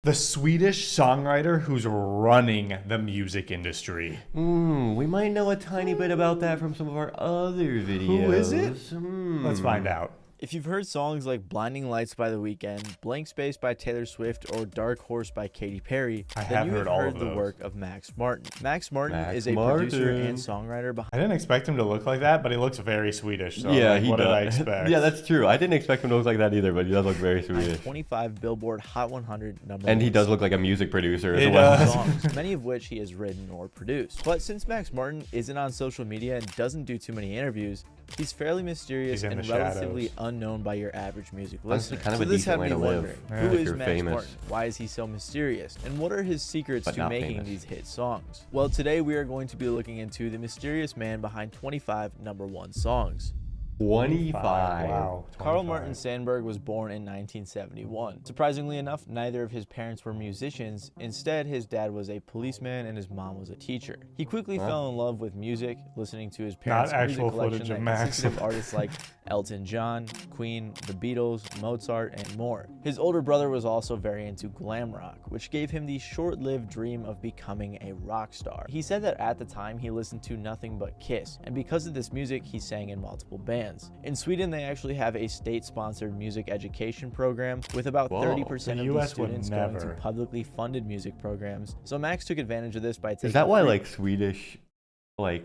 The Swedish songwriter who's running the music industry. We might know a tiny bit about that from some of our other videos. Who is it? Let's find out. If you've heard songs like Blinding Lights by The Weeknd, Blank Space by Taylor Swift, or Dark Horse by Katy Perry, then you've heard the work of Max Martin. Max Martin is a producer and songwriter behind... I didn't expect him to look like that, but he looks very Swedish, so yeah, what did I expect? Yeah, that's true. I didn't expect him to look like that either, but he does look very Swedish. 25 Billboard Hot 100 number And he does look like a music producer as well. songs, many of which he has written or produced. But since Max Martin isn't on social media and doesn't do too many interviews, he's fairly mysterious and relatively unknown by your average music listener. Kind of a decent way to live. Who is Max Martin? Why is he so mysterious? And what are his secrets to making these hit songs? Well, today we are going to be looking into the mysterious man behind 25 #1 songs. 25. Wow. 25. Carl Martin Sandberg was born in 1971. Surprisingly enough, neither of his parents were musicians. Instead, his dad was a policeman and his mom was a teacher. He quickly fell in love with music, listening to his parents' music collection that consisted of artists like Elton John, Queen, The Beatles, Mozart, and more. His older brother was also very into glam rock, which gave him the short-lived dream of becoming a rock star. He said that at the time he listened to nothing but Kiss, and because of this music, he sang in multiple bands. In Sweden, they actually have a state-sponsored music education program with about 30% of the students going to publicly funded music programs. So Max took advantage of this by taking... Is that why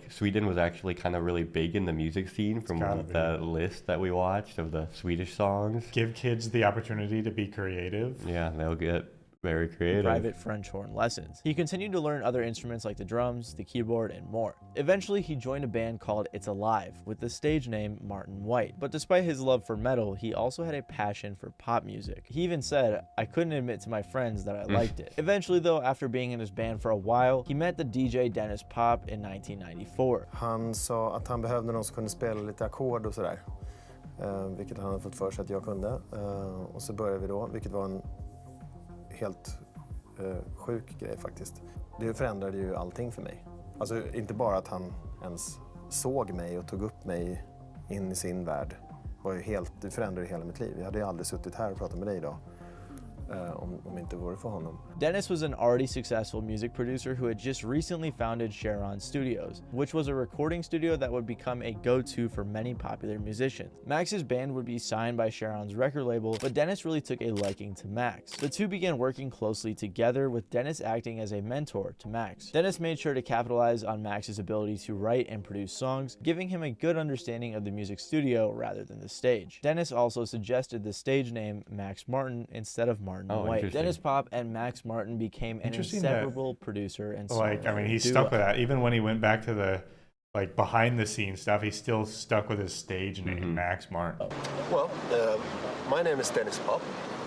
Sweden was actually kind of really big in the music scene from the list that we watched of the Swedish songs? Give kids the opportunity to be creative. Yeah, they'll get very creative. Private French horn lessons. He continued to learn other instruments like the drums, the keyboard, and more. Eventually, he joined a band called It's Alive with the stage name Martin White. But despite his love for metal, he also had a passion for pop music. He even said, "I couldn't admit to my friends that I liked it." Eventually, though, after being in his band for a while, he met the DJ Dennis Pop in 1994. Han sa att han behövde någon som kunde spela lite ackord och sådär. Vilket han hade fått för sig att jag kunde. Och så började vi då, vilket var en helt sjuk grej faktiskt. Det förändrade ju allting för mig. Alltså inte bara att han ens såg mig och tog upp mig in i sin värld. Det förändrade hela mitt liv. Jag hade ju aldrig suttit här och pratat med dig idag. Om inte vore för honom. Dennis was an already successful music producer who had just recently founded Sharon Studios, which was a recording studio that would become a go-to for many popular musicians. Max's band would be signed by Sharon's record label, but Dennis really took a liking to Max. The two began working closely together, with Dennis acting as a mentor to Max. Dennis made sure to capitalize on Max's ability to write and produce songs, giving him a good understanding of the music studio rather than the stage. Dennis also suggested the stage name Max Martin instead of Martin White. Dennis Pop and Max Martin became an inseparable producer and songwriter. I mean, he stuck with that. Even when he went back to the behind the scenes stuff, he still stuck with his stage name, Max Martin. Well, my name is Dennis Pop.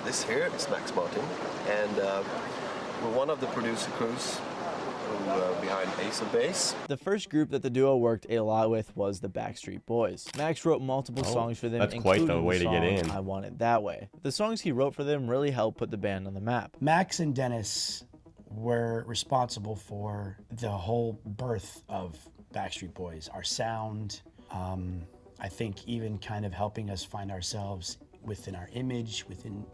This here is Max Martin, and we're one of the producer crews behind Ace of Base. The first group that the duo worked a lot with was the Backstreet Boys. Max wrote multiple songs for them, including the song I Want It That Way. The songs he wrote for them really helped put the band on the map. Max and Dennis were responsible for the whole birth of Backstreet Boys, our sound, I think even kind of helping us find ourselves within our image, within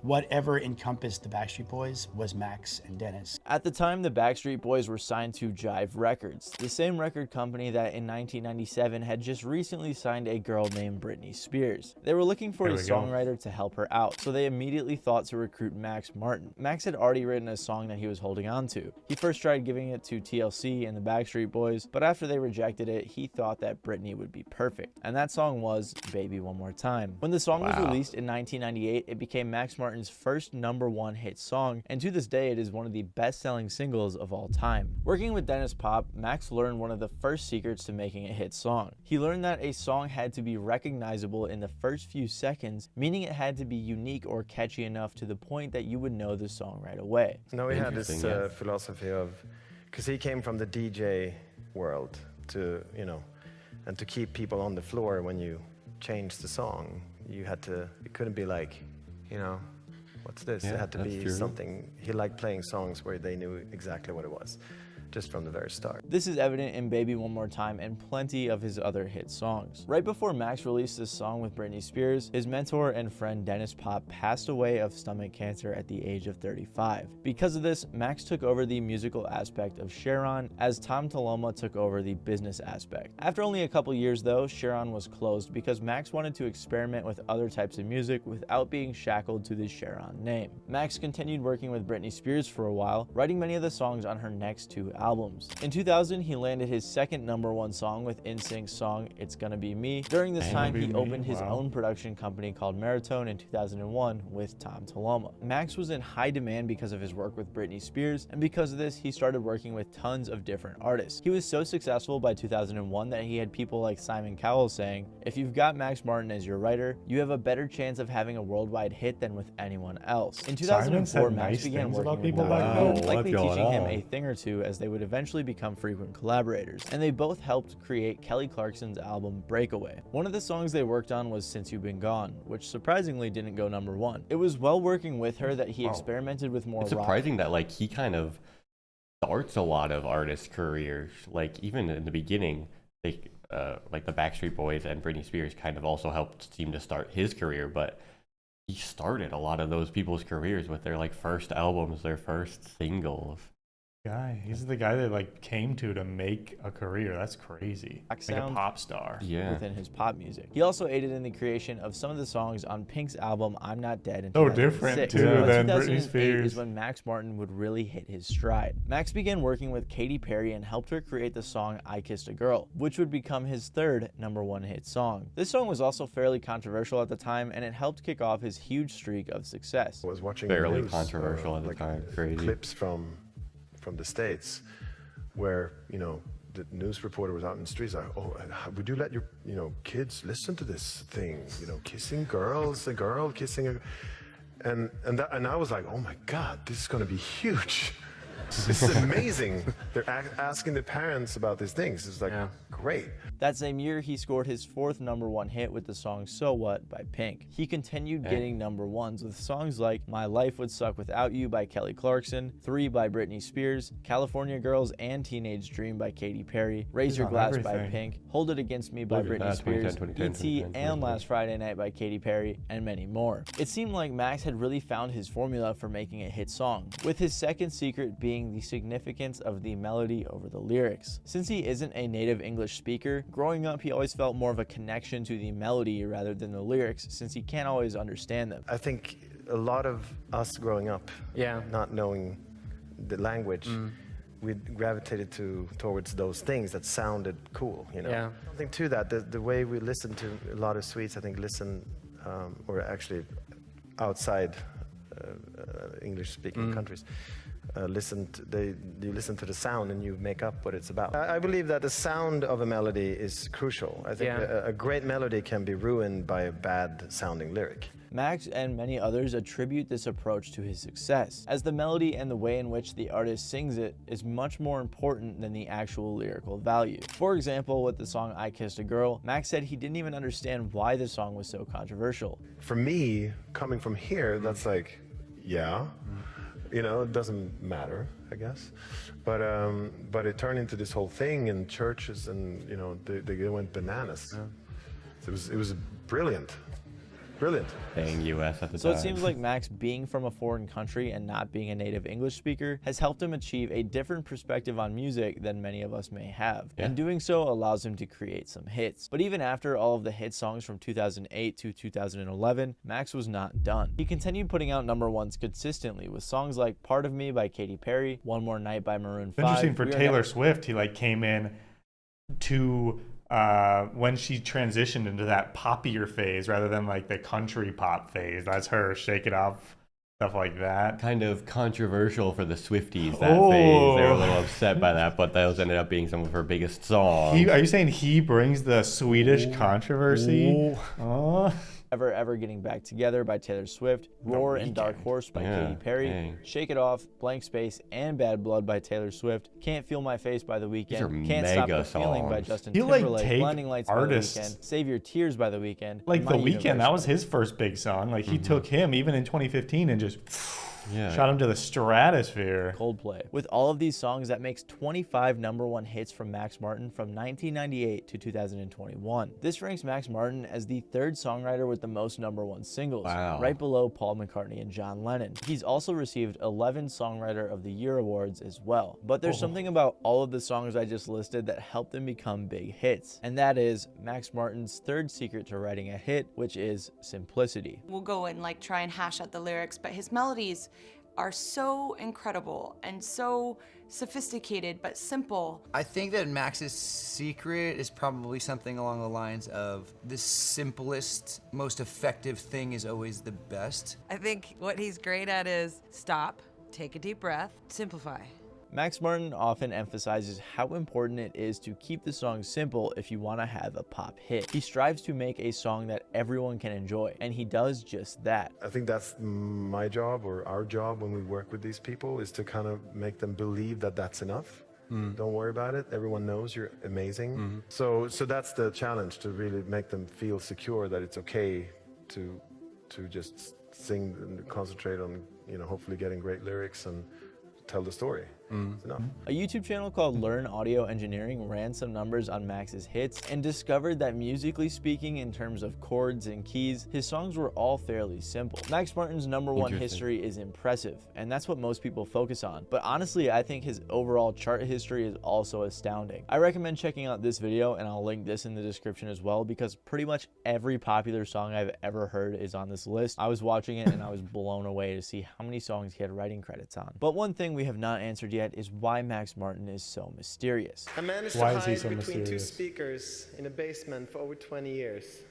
whatever encompassed the Backstreet Boys was Max and Dennis. At the time, the Backstreet Boys were signed to Jive Records, the same record company that in 1997 had just recently signed a girl named Britney Spears. They were looking for a songwriter to help her out, so they immediately thought to recruit Max Martin. Max had already written a song that he was holding on to. He first tried giving it to TLC and the Backstreet Boys, but after they rejected it, he thought that Britney would be perfect. And that song was Baby One More Time. When the song was released in 1998, it became Max Martin's first #1 hit song, and to this day it is one of the best-selling singles of all time. Working with Dennis Pop, Max learned one of the first secrets to making a hit song. He learned that a song had to be recognizable in the first few seconds, meaning it had to be unique or catchy enough to the point that you would know the song right away. No, we had this philosophy of, because he came from the DJ world to, and to keep people on the floor when you changed the song, it couldn't be like, what's this? It had to be something. He liked playing songs where they knew exactly what it was. just from the very start. This is evident in Baby One More Time and plenty of his other hit songs. Right before Max released this song with Britney Spears, his mentor and friend Dennis Pop passed away of stomach cancer at the age of 35. Because of this, Max took over the musical aspect of Sharon, as Tom Toloma took over the business aspect. After only a couple years though, Sharon was closed because Max wanted to experiment with other types of music without being shackled to the Sharon name. Max continued working with Britney Spears for a while, writing many of the songs on her next 2 albums. In 2000, he landed his second #1 song with NSYNC's song It's Gonna Be Me. During this time, he opened his own production company called Maratone in 2001 with Tom Toloma. Max was in high demand because of his work with Britney Spears, and because of this, he started working with tons of different artists. He was so successful by 2001 that he had people like Simon Cowell saying, "If you've got Max Martin as your writer, you have a better chance of having a worldwide hit than with anyone else." In 2004, Max began working with Toloma, likely teaching him a thing or two, as they would eventually become frequent collaborators, and they both helped create Kelly Clarkson's album Breakaway. One of the songs they worked on was Since You've Been Gone, which surprisingly didn't go #1. It was while working with her that he experimented with more rock. It's surprising that like he kind of starts a lot of artists' careers. Like even in the beginning, they like the Backstreet Boys and Britney Spears kind of also helped seem to start his career, but he started a lot of those people's careers with their like first albums, their first singles. He's the guy that like came to make a career. That's crazy. Like a pop star. Yeah. Within his pop music. He also aided in the creation of some of the songs on Pink's album I'm Not Dead in 2006. So different too than Britney Spears. Is when Max Martin would really hit his stride. Max began working with Katy Perry and helped her create the song I Kissed a Girl, which would become his third #1 hit song. This song was also fairly controversial at the time, and it helped kick off his huge streak of success. I was watching fairly news, controversial at the time. Crazy clips from the States where, you know, the news reporter was out in the streets like, "Oh, would you let your, you know, kids listen to this thing, you know, kissing girls, a girl kissing a," and I was like, "Oh my God, this is going to be huge. This is amazing." They're asking the parents about these things. It's like, great. That same year, he scored his 4th #1 hit with the song So What by Pink. He continued getting #1s with songs like My Life Would Suck Without You by Kelly Clarkson, 3 by Britney Spears, California Girls and Teenage Dream by Katy Perry, Raise Your Glass by Pink, Hold It Against Me by Britney Spears, E.T. and Last Friday Night by Katy Perry, and many more. It seemed like Max had really found his formula for making a hit song, with his second secret being the significance of the melody over the lyrics. Since he isn't a native English speaker, growing up he always felt more of a connection to the melody rather than the lyrics, since he can't always understand them. I think a lot of us growing up, not knowing the language, we gravitated towards those things that sounded cool, you know. Something to that, the way we listen to a lot of Swedes, I think or actually outside English-speaking countries, you listen to the sound and you make up what it's about. I believe that the sound of a melody is crucial. I think a great melody can be ruined by a bad sounding lyric. Max and many others attribute this approach to his success, as the melody and the way in which the artist sings it is much more important than the actual lyrical value. For example, with the song I Kissed a Girl, Max said he didn't even understand why the song was so controversial. For me, coming from here, that's like, you know, it doesn't matter, I guess. But it turned into this whole thing in churches, and you know, they went bananas. So it was brilliant. Brilliant. Saying US at the time. So it seems like Max being from a foreign country and not being a native English speaker has helped him achieve a different perspective on music than many of us may have. And doing so allows him to create some hits. But even after all of the hit songs from 2008 to 2011, Max was not done. He continued putting out #1s consistently with songs like Part of Me by Katy Perry, One More Night by Maroon 5. Interesting for Taylor Swift, he like came in to when she transitioned into that poppier phase rather than like the country pop phase. That's her Shake It Off, stuff like that. Kind of controversial for the Swifties, that phase. They were a little upset by that, but those ended up being some of her biggest songs. Are you saying he brings the Swedish controversy? Ever Getting Back Together by Taylor Swift, Roar and Dark Horse by Katy Perry, Shake It Off, Blank Space, and Bad Blood by Taylor Swift, Can't Feel My Face by The Weeknd, Can't Stop the Feeling by Justin Timberlake, Blinding Lights by The Weeknd, Save Your Tears by The Weeknd. Like The Weeknd, that was his first big song. Like he took him even in 2015 and just Yeah. Shot him to the stratosphere. Coldplay. With all of these songs, that makes 25 #1 hits from Max Martin from 1998 to 2021. This ranks Max Martin as the third songwriter with the most #1 singles, Wow. right below Paul McCartney and John Lennon. He's also received 11 Songwriter of the Year awards as well. But there's something about all of the songs I just listed that helped them become big hits, and that is Max Martin's third secret to writing a hit, which is simplicity. We'll go and like try and hash out the lyrics, but his melodies are so incredible and so sophisticated but simple. I think that Max's secret is probably something along the lines of the simplest, most effective thing is always the best. I think what he's great at is stop, take a deep breath, simplify. Max Martin often emphasizes how important it is to keep the song simple if you want to have a pop hit. He strives to make a song that everyone can enjoy, and he does just that. I think that's my job, or our job when we work with these people, is to kind of make them believe that that's enough. Don't worry about it. Everyone knows you're amazing. So that's the challenge, to really make them feel secure that it's okay to just sing and concentrate on, you know, hopefully getting great lyrics and tell the story. It's enough. A YouTube channel called Learn Audio Engineering ran some numbers on Max's hits and discovered that musically speaking, in terms of chords and keys, his songs were all fairly simple. Max Martin's #1 history is impressive, and that's what most people focus on. But honestly, I think his overall chart history is also astounding. I recommend checking out this video, and I'll link this in the description as well, because pretty much every popular song I've ever heard is on this list. I was watching it and I was blown away to see how many songs he had writing credits on. But one thing we have not answered yet is why Max Martin is so mysterious. I managed Why to is he hide so between two mysterious? speakers in a basement for over 20 years.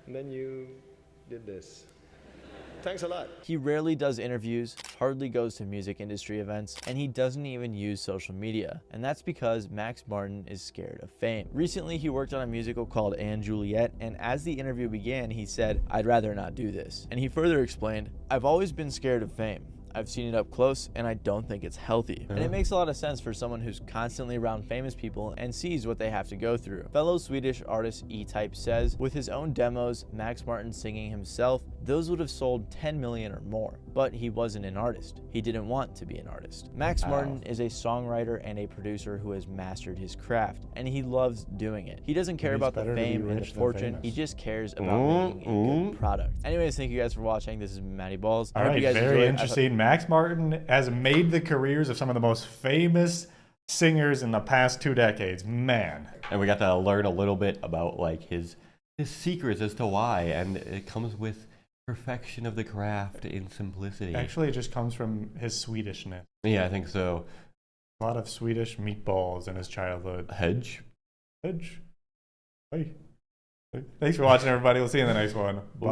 And then you did this. Thanks a lot. He rarely does interviews, hardly goes to music industry events, and he doesn't even use social media. And that's because Max Martin is scared of fame. Recently, he worked on a musical called & Juliet, and as the interview began, he said, "I'd rather not do this." And he further explained, "I've always been scared of fame. I've seen it up close, and I don't think it's healthy." And it makes a lot of sense for someone who's constantly around famous people and sees what they have to go through. Fellow Swedish artist E-Type says, with his own demos, Max Martin singing himself, those would have sold 10 million or more. But he wasn't an artist. He didn't want to be an artist. Max Martin is a songwriter and a producer who has mastered his craft, and he loves doing it. He doesn't care about the fame and the fortune. He just cares about making a good product. Anyways, thank you guys for watching. This is Matty Balls. All right, very interesting. Max Martin has made the careers of some of the most famous singers in the past 2 decades. Man. And we got to learn a little bit about like his secrets as to why, and it comes with perfection of the craft in simplicity. Actually, it just comes from his Swedishness. Yeah, I think so. A lot of Swedish meatballs in his childhood. Hedge. Hey. Thanks for watching, everybody. We'll see you in the next one. Bye.